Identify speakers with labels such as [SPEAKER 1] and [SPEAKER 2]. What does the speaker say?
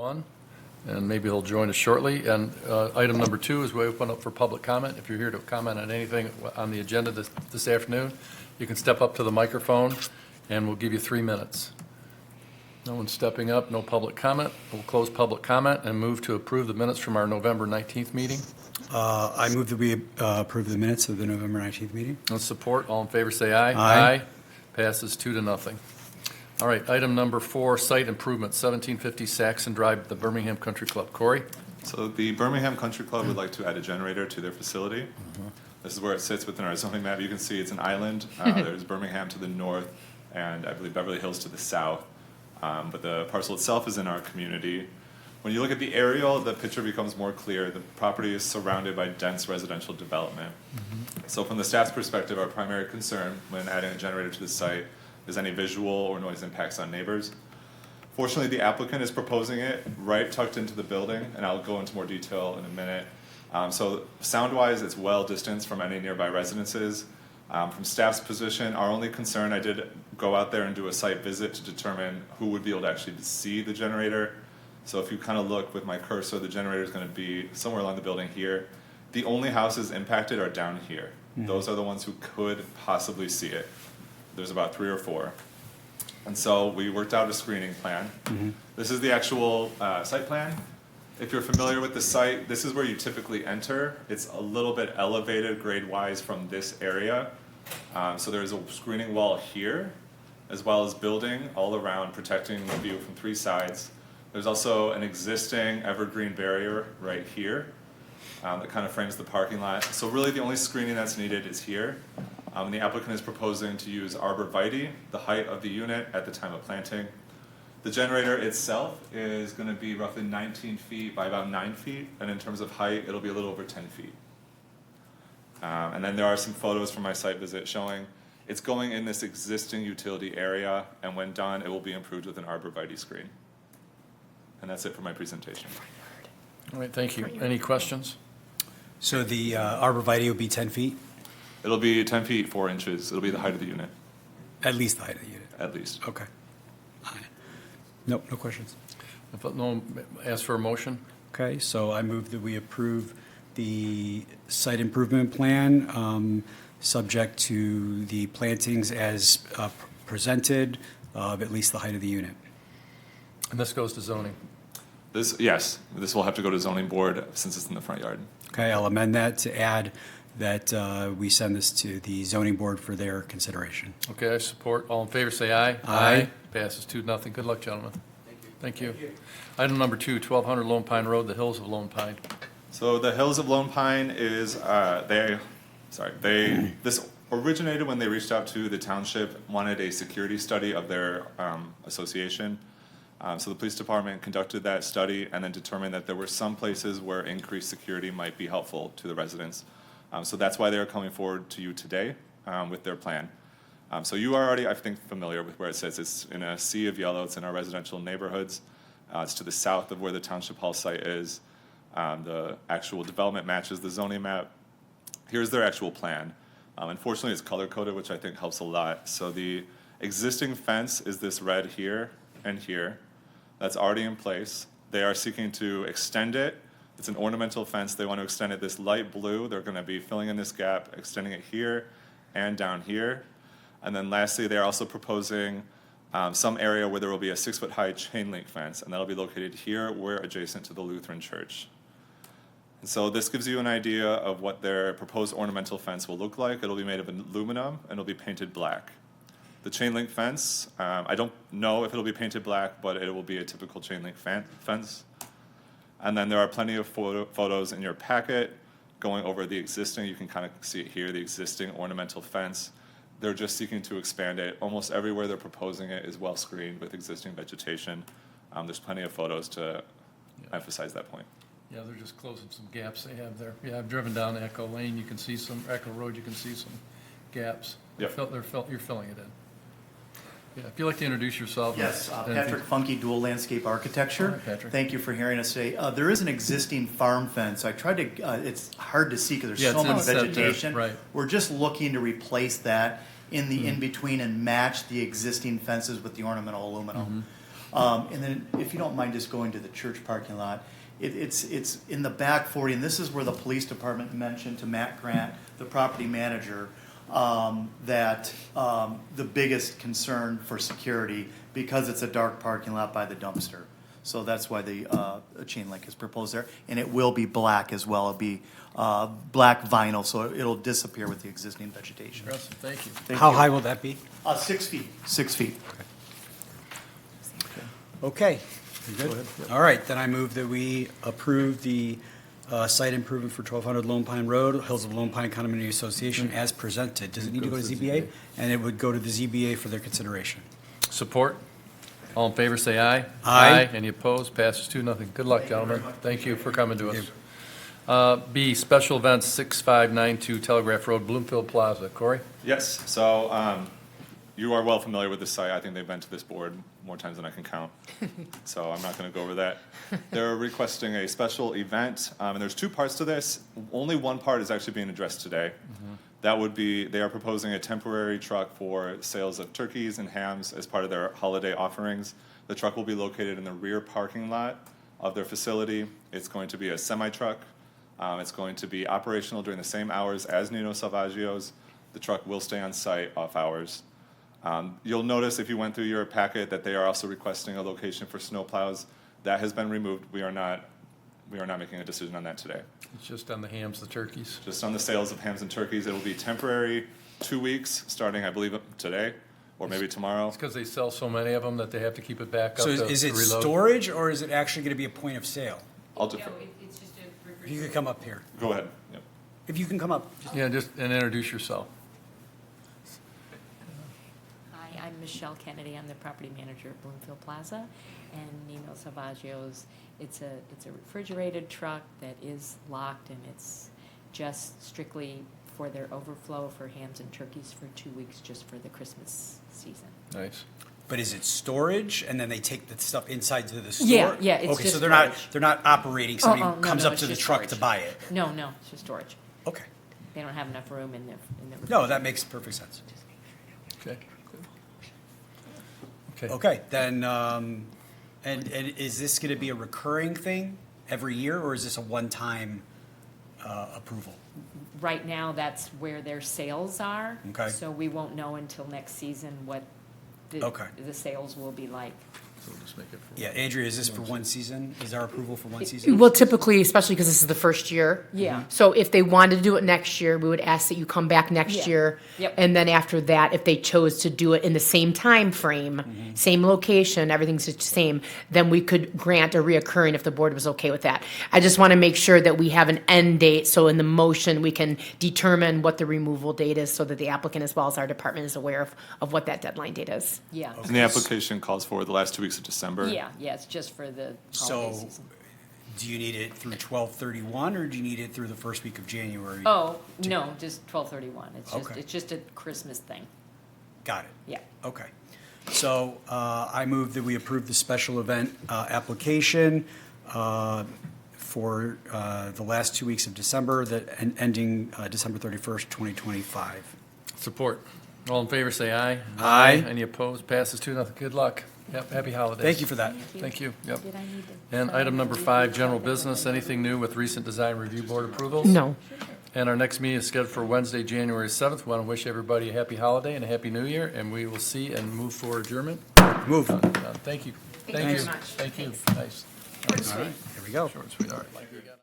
[SPEAKER 1] 1, and maybe he'll join us shortly. And item number 2 is we open up for public comment. If you're here to comment on anything on the agenda this afternoon, you can step up to the microphone, and we'll give you 3 minutes. No one's stepping up, no public comment. We'll close public comment and move to approve the minutes from our November 19th meeting.
[SPEAKER 2] I move that we approve the minutes of the November 19th meeting.
[SPEAKER 1] And support, all in favor say aye.
[SPEAKER 2] Aye.
[SPEAKER 1] Passes 2-0. All right, item number 4, site improvement, 1750 Saxon Drive, the Birmingham Country Club. Corey?
[SPEAKER 3] So the Birmingham Country Club would like to add a generator to their facility.
[SPEAKER 1] Mm-hmm.
[SPEAKER 3] This is where it sits within our zoning map. You can see it's an island. There's Birmingham to the north, and I believe Beverly Hills to the south. But the parcel itself is in our community. When you look at the aerial, the picture becomes more clear. The property is surrounded by dense residential development. Mm-hmm. So from the staff's perspective, our primary concern when adding a generator to the site is any visual or noise impacts on neighbors. Fortunately, the applicant is proposing it right tucked into the building, and I'll go into more detail in a minute. So sound-wise, it's well distanced from any nearby residences. From staff's position, our only concern, I did go out there and do a site visit to determine who would be able to actually see the generator. So if you kind of look with my cursor, the generator is going to be somewhere along the building here. The only houses impacted are down here. Mm-hmm. Those are the ones who could possibly see it. There's about 3 or 4. And so we worked out a screening plan. Mm-hmm. This is the actual site plan. If you're familiar with the site, this is where you typically enter. It's a little bit elevated grade-wise from this area. So there's a screening wall here, as well as building all around, protecting the view from 3 sides. There's also an existing evergreen barrier right here that kind of frames the parking lot. So really the only screening that's needed is here. The applicant is proposing to use arborvitae, the height of the unit at the time of planting. The generator itself is going to be roughly 19 feet by about 9 feet, and in terms of height, it'll be a little over 10 feet. And then there are some photos from my site visit showing it's going in this existing utility area, and when done, it will be improved with an arborvitae screen. And that's it for my presentation.
[SPEAKER 1] All right, thank you. Any questions?
[SPEAKER 2] So the arborvitae will be 10 feet?
[SPEAKER 3] It'll be 10 feet, 4 inches. It'll be the height of the unit.
[SPEAKER 2] At least the height of the unit?
[SPEAKER 3] At least.
[SPEAKER 2] Okay. Nope, no questions.
[SPEAKER 1] If no one asks for a motion?
[SPEAKER 2] Okay, so I move that we approve the site improvement plan, subject to the plantings as presented of at least the height of the unit.
[SPEAKER 1] And this goes to zoning.
[SPEAKER 3] Yes, this will have to go to zoning board since it's in the front yard.
[SPEAKER 2] Okay, I'll amend that to add that we send this to the zoning board for their consideration.
[SPEAKER 1] Okay, I support. All in favor say aye.
[SPEAKER 2] Aye.
[SPEAKER 1] Passes 2-0. Good luck, gentlemen. Thank you. Item number 2, 1200 Lone Pine Road, the Hills of Lone Pine.
[SPEAKER 3] So the Hills of Lone Pine is, this originated when they reached out to the township, wanted a security study of their association. So the police department conducted that study and then determined that there were some places where increased security might be helpful to the residents. So that's why they are coming forward to you today with their plan. So you are already, I think, familiar with where it says it's in a sea of yellow. It's in our residential neighborhoods. It's to the south of where the township hall site is. The actual development matches the zoning map. Here's their actual plan. Unfortunately, it's color-coded, which I think helps a lot. So the existing fence is this red here and here. That's already in place. They are seeking to extend it. It's an ornamental fence. They want to extend it this light blue. They're going to be filling in this gap, extending it here and down here. And then lastly, they're also proposing some area where there will be a 6-foot-high chain link fence, and that'll be located here. We're adjacent to the Lutheran Church. And so this gives you an idea of what their proposed ornamental fence will look like. It'll be made of aluminum, and it'll be painted black. The chain link fence, I don't know if it'll be painted black, but it will be a typical chain link fence. And then there are plenty of photos in your packet going over the existing. You can kind of see it here, the existing ornamental fence. They're just seeking to expand it. Almost everywhere they're proposing it is well screened with existing vegetation. There's plenty of photos to emphasize that point.
[SPEAKER 1] Yeah, they're just closing some gaps they have there. Yeah, I've driven down Echo Lane. You can see some, Echo Road, you can see some gaps.
[SPEAKER 3] Yep.
[SPEAKER 1] You're filling it in. Yeah, if you'd like to introduce yourself.
[SPEAKER 4] Yes,
[SPEAKER 1] and
[SPEAKER 4] Patrick Funky, Dual Landscape Architecture.
[SPEAKER 1] Hi, Patrick.
[SPEAKER 4] Thank you for hearing us today. There is an existing farm fence. I tried to, it's hard to see because there's so much vegetation.
[SPEAKER 1] Right.
[SPEAKER 4] We're just looking to replace that in the in-between and match the existing fences with the ornamental aluminum. And then, if you don't mind just going to the church parking lot, it's in the back 40, and this is where the police department mentioned to Matt Grant, the property manager, that the biggest concern for security, because it's a dark parking lot by the dumpster. So that's why the chain link is proposed there, and it will be black as well. It'll be black vinyl, so it'll disappear with the existing vegetation.
[SPEAKER 1] Russ, thank you.
[SPEAKER 4] Thank
[SPEAKER 2] How
[SPEAKER 4] you.
[SPEAKER 2] high will that be?
[SPEAKER 4] 6 feet. 6 feet.
[SPEAKER 2] Okay. You good? All right, then I move that we approve the site improvement for 1200 Lone Pine Road, Hills of Lone Pine Condominium Association as presented. Does it need to go to ZBA? And it would go to the ZBA for their consideration.
[SPEAKER 1] Support? All in favor, say aye.
[SPEAKER 2] Aye.
[SPEAKER 1] Any opposed? Passes 2-0. Good luck, gentlemen. Thank you for coming to us. B, special events 6592 Telegraph Road, Bloomfield Plaza. Corey?
[SPEAKER 3] Yes, so you are well familiar with this site. I think they've been to this board more times than I can count. So I'm not going to go over that. They're requesting a special event, and there's two parts to this. Only one part is actually being addressed today. That would be, they are proposing a temporary truck for sales of turkeys and hams as part of their holiday offerings. The truck will be located in the rear parking lot of their facility. It's going to be a semi-truck. It's going to be operational during the same hours as Nino Salvaggio's. The truck will stay on site off hours. You'll notice if you went through your packet that they are also requesting a location for snowplows. That has been removed. We are not making a decision on that today.
[SPEAKER 1] It's just on the hams, the turkeys.
[SPEAKER 3] Just on the sales of hams and turkeys, it will be temporary, 2 weeks, starting, I believe, today, or maybe tomorrow.
[SPEAKER 1] It's because they sell so many of them that they have to keep it back up
[SPEAKER 2] So
[SPEAKER 1] to
[SPEAKER 2] is it
[SPEAKER 1] reload.
[SPEAKER 2] storage, or is it actually going to be a point of sale?
[SPEAKER 3] I'll defer.
[SPEAKER 5] It's just a
[SPEAKER 2] If you
[SPEAKER 5] refrigerator.
[SPEAKER 2] could come up here.
[SPEAKER 3] Go ahead. Yep.
[SPEAKER 2] If you can come up.
[SPEAKER 1] Yeah, just, and introduce yourself.
[SPEAKER 5] Hi, I'm Michelle Kennedy. I'm the property manager at Bloomfield Plaza. And Nino Salvaggio's, it's a refrigerated truck that is locked, and it's just strictly for their overflow for hams and turkeys for 2 weeks, just for the Christmas season.
[SPEAKER 1] Nice.
[SPEAKER 2] But is it storage, and then they take the stuff inside to the store?
[SPEAKER 5] Yeah, yeah, it's
[SPEAKER 2] Okay,
[SPEAKER 5] just
[SPEAKER 2] so they're
[SPEAKER 5] storage.
[SPEAKER 2] not operating, somebody
[SPEAKER 5] no,
[SPEAKER 2] comes
[SPEAKER 5] no,
[SPEAKER 2] up
[SPEAKER 5] it's
[SPEAKER 2] to the
[SPEAKER 5] just
[SPEAKER 2] truck
[SPEAKER 5] storage.
[SPEAKER 2] to buy it?
[SPEAKER 5] No, it's just storage.
[SPEAKER 2] Okay.
[SPEAKER 5] They don't have enough room in the
[SPEAKER 2] No, that makes perfect sense.
[SPEAKER 1] Okay. Okay.
[SPEAKER 2] Okay, then, and is this going to be a recurring thing every year, or is this a one-time approval?
[SPEAKER 5] Right now, that's where their sales are.
[SPEAKER 2] Okay.
[SPEAKER 5] So we won't know until next season what
[SPEAKER 2] Okay.
[SPEAKER 5] the sales will be like.
[SPEAKER 1] So we'll just make it for.
[SPEAKER 2] Yeah, Andrea, is this for one season? Is our approval for one season?
[SPEAKER 6] Well, typically, especially because this is the first year.
[SPEAKER 5] Yeah.
[SPEAKER 6] So if they wanted to do it next year, we would ask that you come back next
[SPEAKER 5] Yeah.
[SPEAKER 6] year.
[SPEAKER 5] Yep.
[SPEAKER 6] And then after that, if they chose to do it in the same time frame, same location, everything's the same, then we could grant a reoccurring if the board was okay with that. I just want to make sure that we have an end date, so in the motion, we can determine what the removal date is, so that the applicant as well as our department is aware of what that deadline date is.
[SPEAKER 5] Yeah.
[SPEAKER 3] And the application calls for the last 2 weeks of December.
[SPEAKER 5] Yeah, it's just for the holiday
[SPEAKER 2] So,
[SPEAKER 5] season.
[SPEAKER 2] do you need it through 12/31, or do you need it through the first week of January?
[SPEAKER 5] Oh, no, just 12/31.
[SPEAKER 2] Okay.
[SPEAKER 5] It's just a Christmas thing.
[SPEAKER 2] Got it.
[SPEAKER 5] Yeah.
[SPEAKER 2] Okay. So I move that we approve the special event application for the last 2 weeks of December, ending December 31st, 2025.
[SPEAKER 1] Support. All in favor, say aye.
[SPEAKER 2] Aye.
[SPEAKER 1] Any opposed? Passes 2-0. Good luck. Yep, happy holidays.
[SPEAKER 2] Thank you for that.
[SPEAKER 1] Thank you. Yep.
[SPEAKER 5] Did I need to?
[SPEAKER 1] And item number 5, general business. Anything new with recent design review board approvals?
[SPEAKER 6] No.
[SPEAKER 1] And our next meeting is scheduled for Wednesday, January 7th. We want to wish everybody a happy holiday and a happy new year, and we will see and move for adjournment.
[SPEAKER 2] Move.
[SPEAKER 1] Thank you.
[SPEAKER 6] Thank you very much.
[SPEAKER 1] Thank you. Nice.
[SPEAKER 2] All right, here we go.
[SPEAKER 1] Short and sweet. All right.